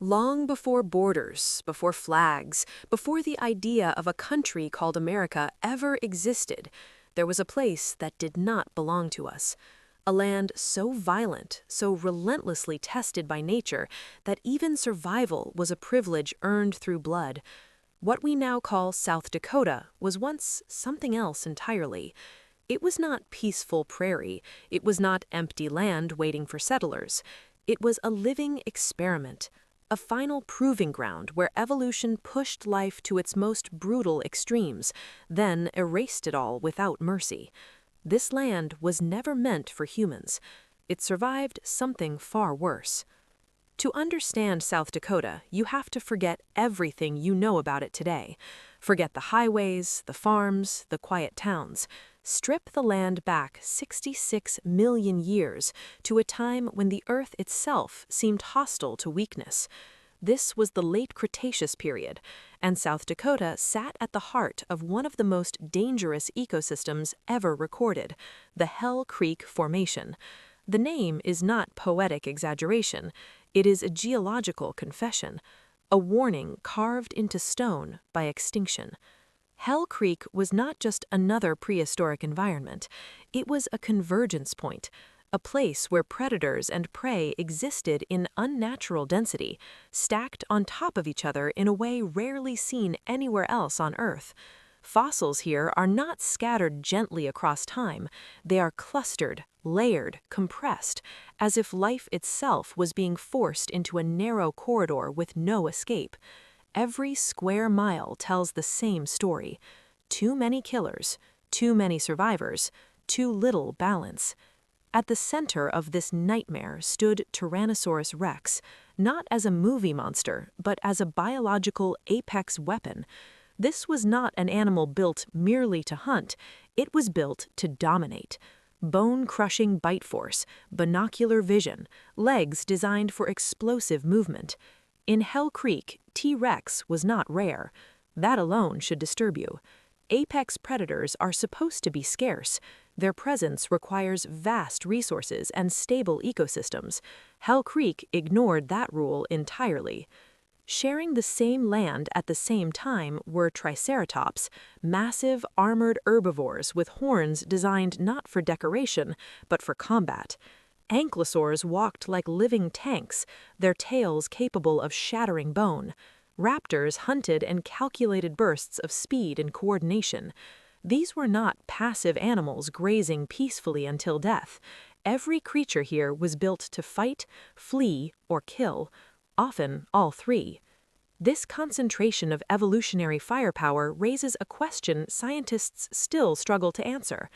Long before borders, before flags, before the idea of a country called America ever existed, there was a place that did not belong to us. A land so violent, so relentlessly tested by nature, that even survival was a privilege earned through blood. What we now call South Dakota was once something else entirely. It was not peaceful prairie. It was not empty land waiting for settlers. It was a living experiment. A final proving ground where evolution pushed life to its most brutal extremes, then erased it all without mercy. This land was never meant for humans. It survived something far worse. To understand South Dakota, you have to forget everything you know about it today. Forget the highways, the farms, the quiet towns. Strip the land back 66 million years to a time when the Earth itself seemed hostile to weakness. This was the late Cretaceous period, and South Dakota sat at the heart of one of the most dangerous ecosystems ever recorded, the Hell Creek Formation. The name is not poetic exaggeration. It is a geological confession, a warning carved into stone by extinction. Hell Creek was not just another prehistoric environment. It was a convergence point, a place where predators and prey existed in unnatural density, stacked on top of each other in a way rarely seen anywhere else on Earth. Fossils here are not scattered gently across time. They are clustered, layered, compressed, as if life itself was being forced into a narrow corridor with no escape. Every square mile tells the same story. Too many killers, too many survivors, too little balance. At the center of this nightmare stood Tyrannosaurus rex, not as a movie monster, but as a biological apex weapon. This was not an animal built merely to hunt. It was built to dominate. Bone-crushing bite force, binocular vision, legs designed for explosive movement. In Hell Creek, T-Rex was not rare. That alone should disturb you. Apex predators are supposed to be scarce. Their presence requires vast resources and stable ecosystems. Hell Creek ignored that rule entirely. Sharing the same land at the same time were Triceratops, massive armored herbivores with horns designed not for decoration, but for combat. Ankylosaurs walked like living tanks, their tails capable of shattering bone. Raptors hunted in calculated bursts of speed and coordination. These were not passive animals grazing peacefully until death. Every creature here was built to fight, flee, or kill, often all three. This concentration of evolutionary firepower raises a question scientists still struggle to answer.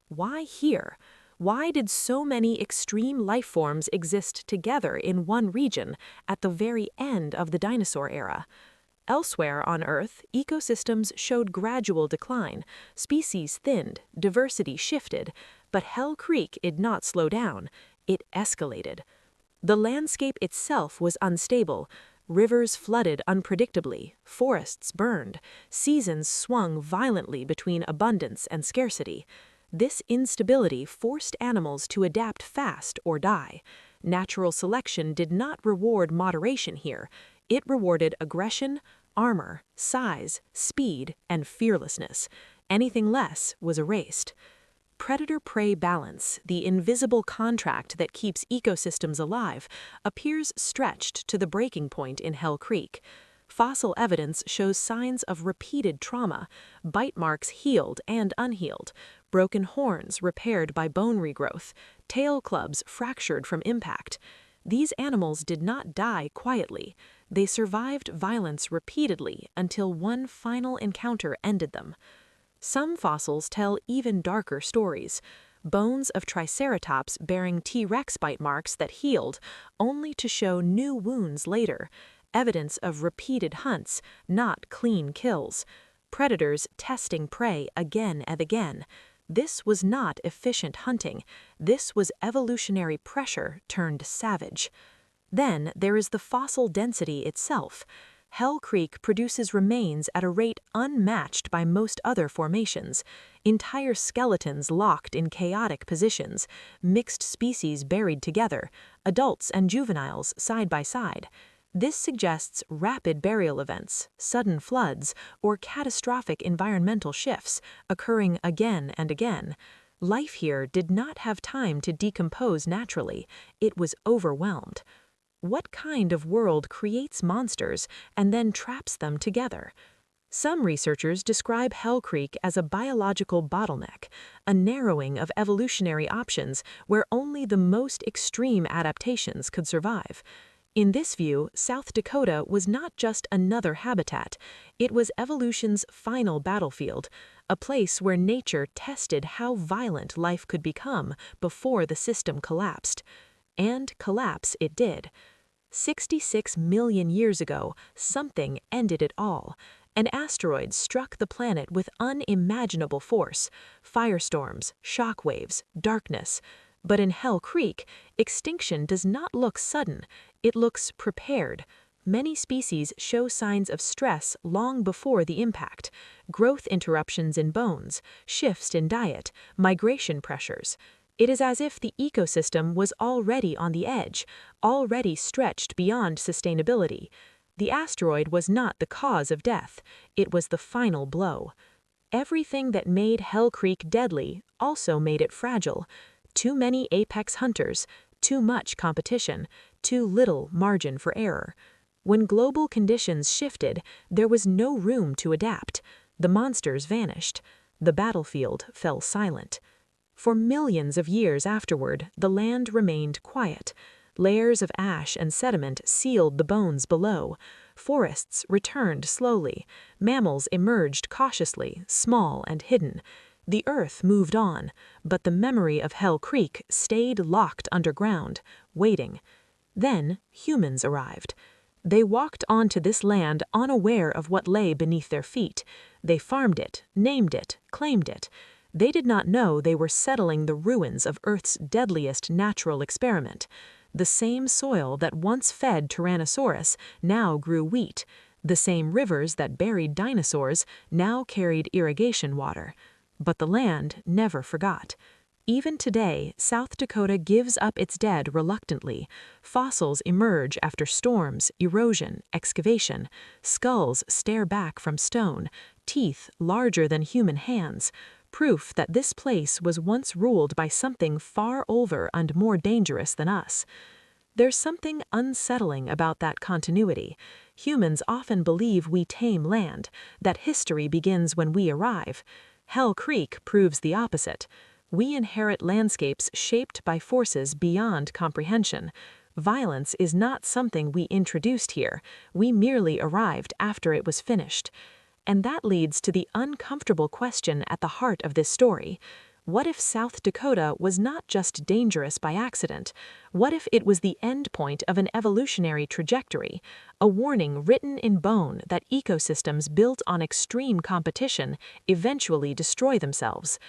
Why here? Why did so many extreme life forms exist together in one region at the very end of the dinosaur era? Elsewhere on Earth, ecosystems showed gradual decline, species thinned, diversity shifted, but Hell Creek did not slow down, it escalated. The landscape itself was unstable. Rivers flooded unpredictably, forests burned, seasons swung violently between abundance and scarcity. This instability forced animals to adapt fast or die. Natural selection did not reward moderation here. It rewarded aggression, armor, size, speed, and fearlessness. Anything less was erased. Predator-prey balance, the invisible contract that keeps ecosystems alive, appears stretched to the breaking point in Hell Creek. Fossil evidence shows signs of repeated trauma, bite marks healed and unhealed, broken horns repaired by bone regrowth, tail clubs fractured from impact. These animals did not die quietly. They survived violence repeatedly until one final encounter ended them. Some fossils tell even darker stories. Bones of Triceratops bearing T-Rex bite marks that healed, only to show new wounds later. Evidence of repeated hunts, not clean kills. Predators testing prey again and again. This was not efficient hunting. This was evolutionary pressure turned savage. Then there is the fossil density itself. Hell Creek produces remains at a rate unmatched by most other formations. Entire skeletons locked in chaotic positions, mixed species buried together, adults and juveniles side by side. This suggests rapid burial events, sudden floods, or catastrophic environmental shifts occurring again and again. Life here did not have time to decompose naturally. It was overwhelmed. What kind of world creates monsters and then traps them together? Some researchers describe Hell Creek as a biological bottleneck, a narrowing of evolutionary options where only the most extreme adaptations could survive. In this view, South Dakota was not just another habitat, it was evolution's final battlefield, a place where nature tested how violent life could become before the system collapsed. And collapse it did. 66 million years ago, something ended it all. An asteroid struck the planet with unimaginable force, firestorms, shockwaves, darkness. But in Hell Creek, extinction does not look sudden, it looks prepared. Many species show signs of stress long before the impact: growth interruptions in bones, shifts in diet, migration pressures. It is as if the ecosystem was already on the edge, already stretched beyond sustainability. The asteroid was not the cause of death, it was the final blow. Everything that made Hell Creek deadly also made it fragile. Too many apex hunters, too much competition, too little margin for error. When global conditions shifted, there was no room to adapt. The monsters vanished. The battlefield fell silent. For millions of years afterward, the land remained quiet. Layers of ash and sediment sealed the bones below. Forests returned slowly. Mammals emerged cautiously, small and hidden. The earth moved on, but the memory of Hell Creek stayed locked underground, waiting. Then humans arrived. They walked onto this land unaware of what lay beneath their feet. They farmed it, named it, claimed it. They did not know they were settling the ruins of Earth's deadliest natural experiment. The same soil that once fed Tyrannosaurus now grew wheat. The same rivers that buried dinosaurs now carried irrigation water. But the land never forgot. Even today, South Dakota gives up its dead reluctantly. Fossils emerge after storms, erosion, excavation. Skulls stare back from stone, teeth larger than human hands. Proof that this place was once ruled by something far older and more dangerous than us. There's something unsettling about that continuity. Humans often believe we tame land, that history begins when we arrive. Hell Creek proves the opposite. We inherit landscapes shaped by forces beyond comprehension. Violence is not something we introduced here, we merely arrived after it was finished. And that leads to the uncomfortable question at the heart of this story. What if South Dakota was not just dangerous by accident? What if it was the end point of an evolutionary trajectory, a warning written in bone that ecosystems built on extreme competition eventually destroy themselves?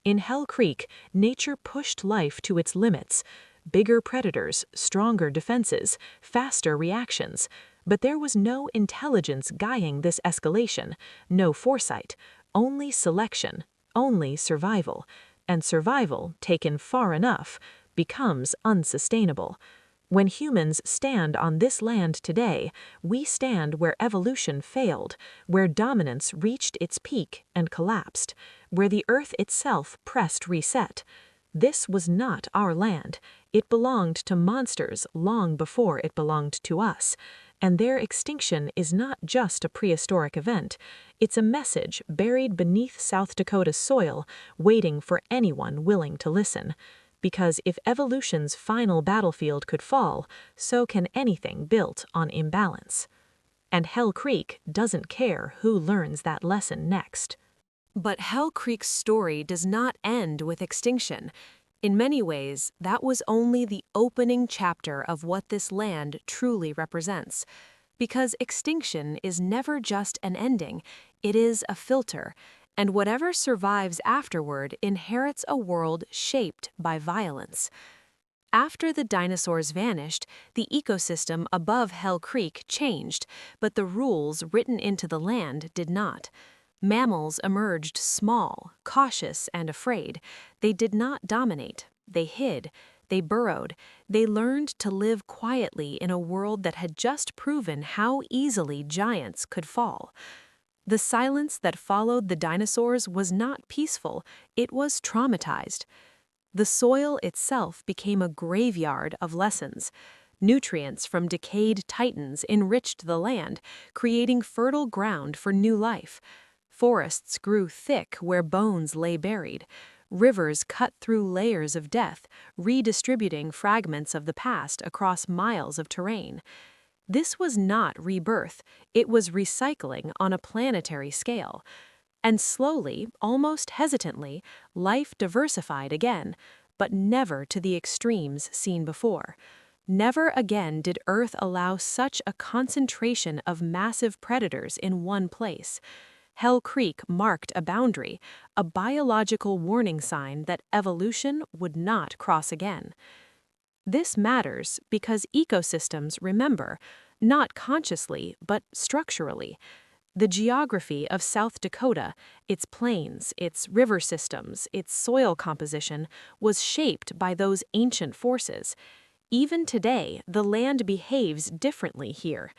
In Hell Creek, nature pushed life to its limits. Bigger predators, stronger defenses, faster reactions. But there was no intelligence guiding this escalation, no foresight, only selection, only survival. And survival, taken far enough, becomes unsustainable. When humans stand on this land today, we stand where evolution failed, where dominance reached its peak and collapsed, where the earth itself pressed reset. This was not our land. It belonged to monsters long before it belonged to us. And their extinction is not just a prehistoric event, it's a message buried beneath South Dakota's soil, waiting for anyone willing to listen. Because if evolution's final battlefield could fall, so can anything built on imbalance. And Hell Creek doesn't care who learns that lesson next. But Hell Creek's story does not end with extinction. In many ways, that was only the opening chapter of what this land truly represents. Because extinction is never just an ending, it is a filter, and whatever survives afterward inherits a world shaped by violence. After the dinosaurs vanished, the ecosystem above Hell Creek changed, but the rules written into the land did not. Mammals emerged small, cautious, and afraid. They did not dominate. They hid. They burrowed. They learned to live quietly in a world that had just proven how easily giants could fall. The silence that followed the dinosaurs was not peaceful, it was traumatized. The soil itself became a graveyard of lessons. Nutrients from decayed titans enriched the land, creating fertile ground for new life. Forests grew thick where bones lay buried. Rivers cut through layers of death, redistributing fragments of the past across miles of terrain. This was not rebirth, it was recycling on a planetary scale. And slowly, almost hesitantly, life diversified again, but never to the extremes seen before. Never again did Earth allow such a concentration of massive predators in one place. Hell Creek marked a boundary, a biological warning sign that evolution would not cross again. This matters because ecosystems remember, not consciously, but structurally. The geography of South Dakota, its plains, its river systems, its soil composition, was shaped by those ancient forces. Even today, the land behaves differently here.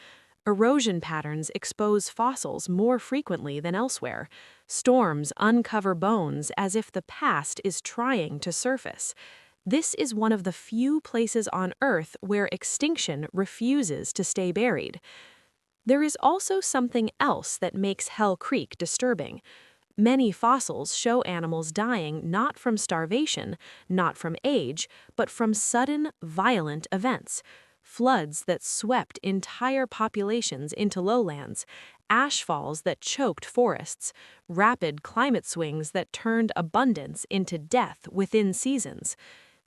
Erosion patterns expose fossils more frequently than elsewhere. Storms uncover bones as if the past is trying to surface. This is one of the few places on Earth where extinction refuses to stay buried. There is also something else that makes Hell Creek disturbing. Many fossils show animals dying not from starvation, not from age, but from sudden, violent events. Floods that swept entire populations into lowlands, ashfalls that choked forests, rapid climate swings that turned abundance into death within seasons.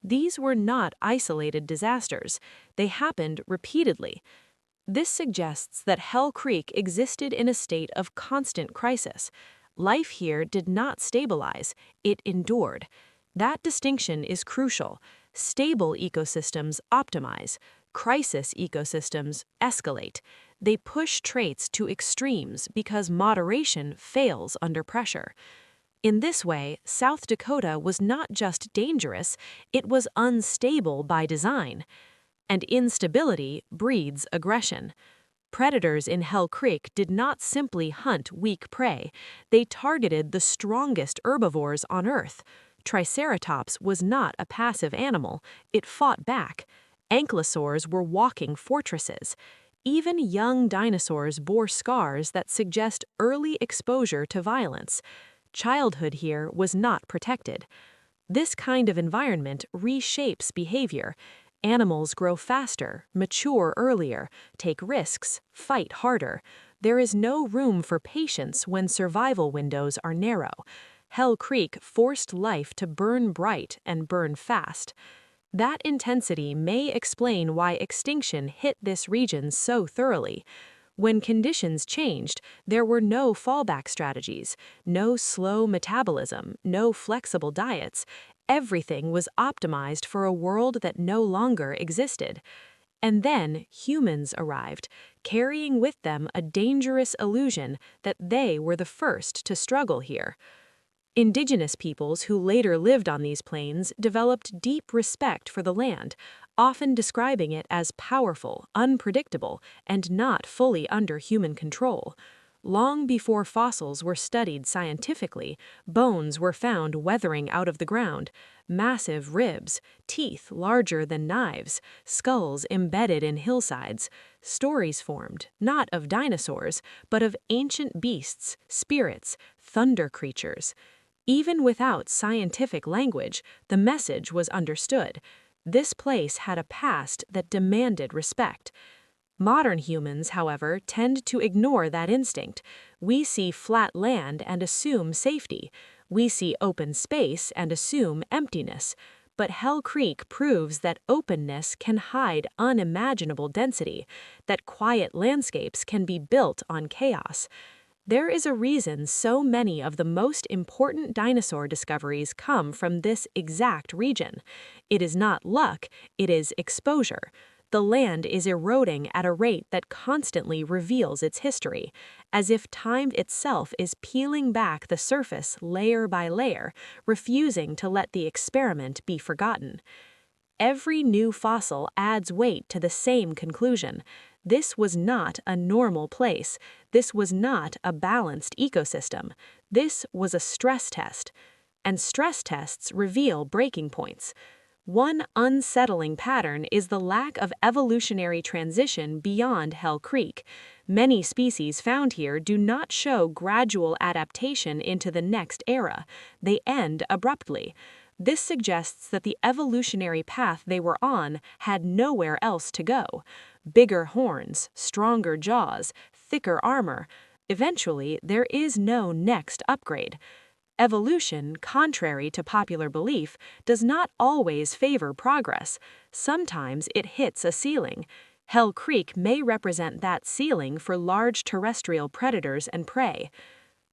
These were not isolated disasters. They happened repeatedly. This suggests that Hell Creek existed in a state of constant crisis. Life here did not stabilize, it endured. That distinction is crucial. Stable ecosystems optimize. Crisis ecosystems escalate. They push traits to extremes because moderation fails under pressure. In this way, South Dakota was not just dangerous, it was unstable by design. And instability breeds aggression. Predators in Hell Creek did not simply hunt weak prey, they targeted the strongest herbivores on Earth. Triceratops was not a passive animal, it fought back. Ankylosaurs were walking fortresses. Even young dinosaurs bore scars that suggest early exposure to violence. Childhood here was not protected. This kind of environment reshapes behavior. Animals grow faster, mature earlier, take risks, fight harder. There is no room for patience when survival windows are narrow. Hell Creek forced life to burn bright and burn fast. That intensity may explain why extinction hit this region so thoroughly. When conditions changed, there were no fallback strategies, no slow metabolism, no flexible diets. Everything was optimized for a world that no longer existed. And then humans arrived, carrying with them a dangerous illusion that they were the first to struggle here. Indigenous peoples who later lived on these plains developed deep respect for the land, often describing it as powerful, unpredictable, and not fully under human control. Long before fossils were studied scientifically, bones were found weathering out of the ground, massive ribs, teeth larger than knives, skulls embedded in hillsides. Stories formed, not of dinosaurs, but of ancient beasts, spirits, thunder creatures. Even without scientific language, the message was understood. This place had a past that demanded respect. Modern humans, however, tend to ignore that instinct. We see flat land and assume safety. We see open space and assume emptiness. But Hell Creek proves that openness can hide unimaginable density, that quiet landscapes can be built on chaos. There is a reason so many of the most important dinosaur discoveries come from this exact region. It is not luck, it is exposure. The land is eroding at a rate that constantly reveals its history, as if time itself is peeling back the surface layer by layer, refusing to let the experiment be forgotten. Every new fossil adds weight to the same conclusion. This was not a normal place. This was not a balanced ecosystem. This was a stress test. And stress tests reveal breaking points. One unsettling pattern is the lack of evolutionary transition beyond Hell Creek. Many species found here do not show gradual adaptation into the next era. They end abruptly. This suggests that the evolutionary path they were on had nowhere else to go. Bigger horns, stronger jaws, thicker armor. Eventually, there is no next upgrade. Evolution, contrary to popular belief, does not always favor progress. Sometimes it hits a ceiling. Hell Creek may represent that ceiling for large terrestrial predators and prey.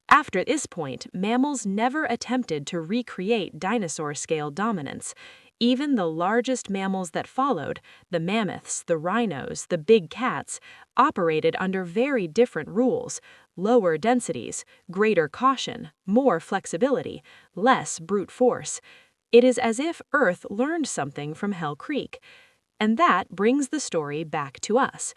After this point, mammals never attempted to recreate dinosaur-scale dominance. Even the largest mammals that followed, the mammoths, the rhinos, the big cats, operated under very different rules: lower densities, greater caution, more flexibility, less brute force. It is as if Earth learned something from Hell Creek. And that brings the story back to us.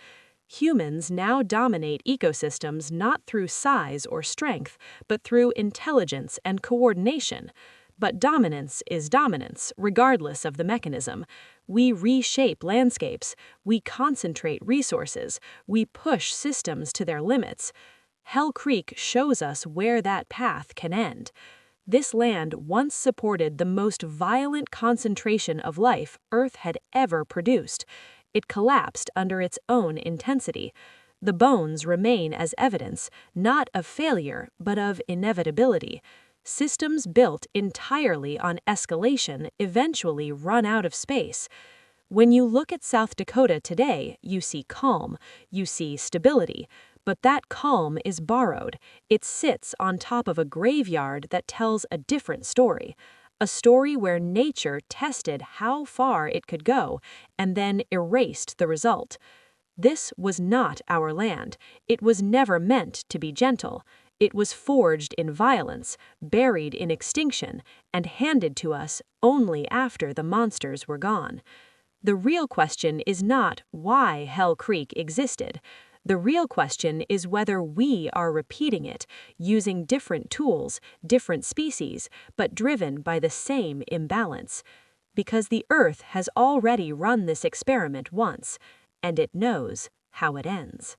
Humans now dominate ecosystems not through size or strength, but through intelligence and coordination. But dominance is dominance, regardless of the mechanism. We reshape landscapes, we concentrate resources, we push systems to their limits. Hell Creek shows us where that path can end. This land once supported the most violent concentration of life Earth had ever produced. It collapsed under its own intensity. The bones remain as evidence, not of failure, but of inevitability. Systems built entirely on escalation eventually run out of space. When you look at South Dakota today, you see calm, you see stability. But that calm is borrowed. It sits on top of a graveyard that tells a different story. A story where nature tested how far it could go and then erased the result. This was not our land. It was never meant to be gentle. It was forged in violence, buried in extinction, and handed to us only after the monsters were gone. The real question is not why Hell Creek existed. The real question is whether we are repeating it, using different tools, different species, but driven by the same imbalance. Because the Earth has already run this experiment once, and it knows how it ends.